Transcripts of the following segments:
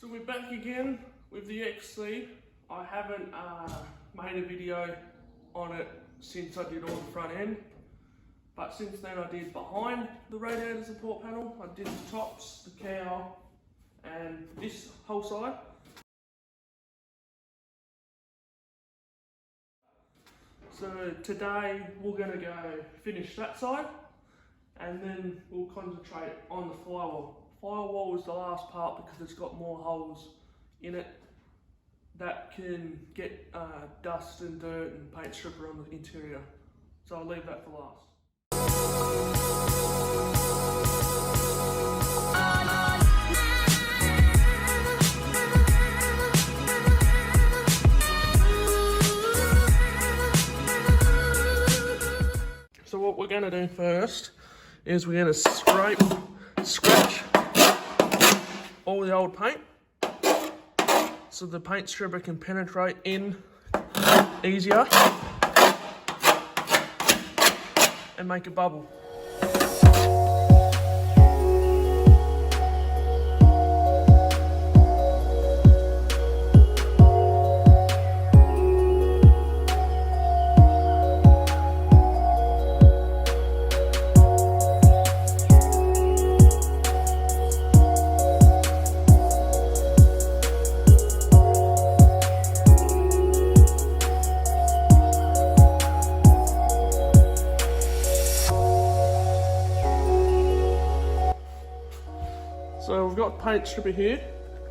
So we're back again with the XC. I haven't made a video on it since I did all the front end, but since then I did behind the radiator support panel. I did the tops, the cowl, and this whole side. So today we're going to go finish that side, and then we'll concentrate on the firewall. Firewall is the last part because it's got more holes in it that can get dust and dirt and paint stripper on the interior. So I'll leave that for last. So what we're going to do first is we're going to scratch all the old paint so the paint stripper can penetrate in easier and make a bubble. So we've got paint stripper here.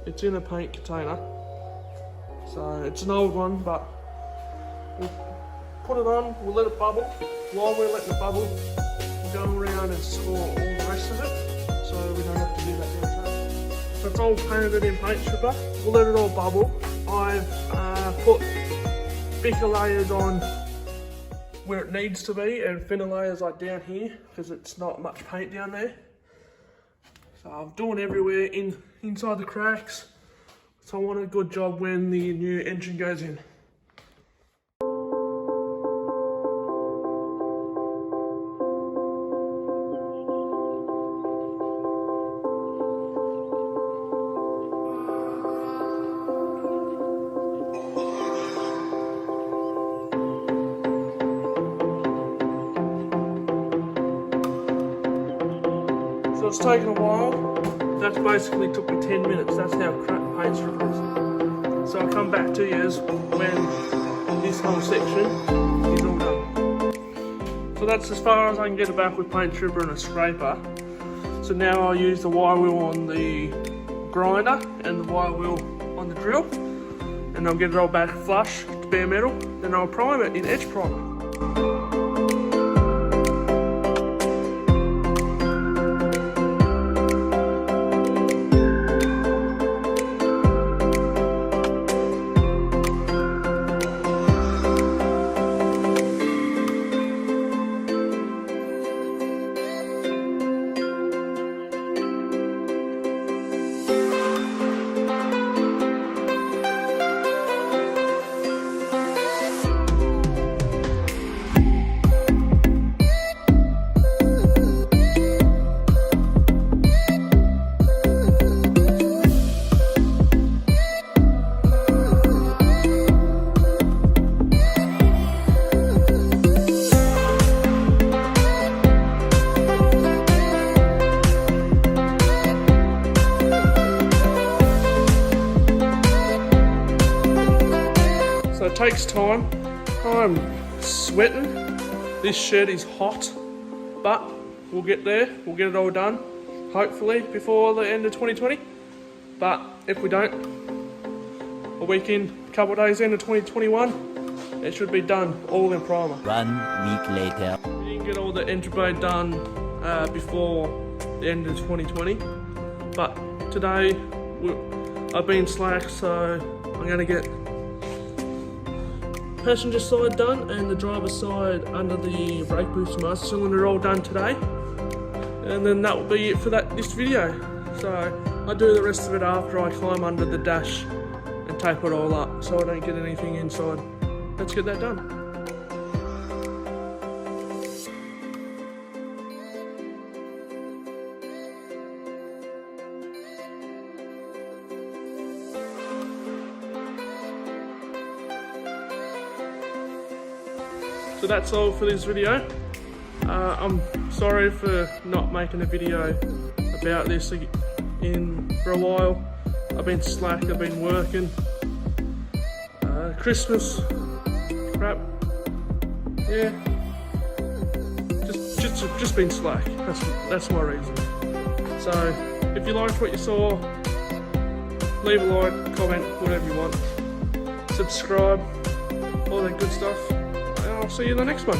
It's in a paint container. So it's an old one, but we'll put it on, we'll let it bubble. While we're letting it bubble, we'll go around and score all the rest of it, so we don't have to do that down track. So it's all painted in paint stripper. We'll let it all bubble. I've put thicker layers on where it needs to be and thinner layers like down here, because it's not much paint down there. So I'm doing everywhere inside the cracks. So I want a good job when the new engine goes in. So it's taken a while. That basically took me 10 minutes. That's how crap the paint strip is. So I'll come back to you when this whole section is all done. So that's as far as I can get it back with paint stripper and a scraper. So now I'll use the wire wheel on the grinder and the wire wheel on the drill. And I'll get it all back flush to bare metal. Then I'll prime it in etch primer. So it takes time. I'm sweating. This shed is hot, but we'll get there. We'll get it all done, hopefully before the end of 2020. But if we don't, a weekend, a couple of days into 2021, it should be done all in primer. 1 week later. You can get all the engine bay done before the end of 2020. But today, I've been slack, so I'm gonna get passenger side done and the driver's side under the brake boost and master cylinder all done today, and then that will be it for this video. So I do the rest of it after I climb under the dash and tape it all up so I don't get anything inside. Let's get that done. So that's all for this video. I'm sorry for not making a video about this for a while. I've been slack, I've been working. Christmas, crap, yeah. Just been slack. That's my reason. So if you liked what you saw, leave a like, comment, whatever you want. Subscribe, all that good stuff. And I'll see you in the next one.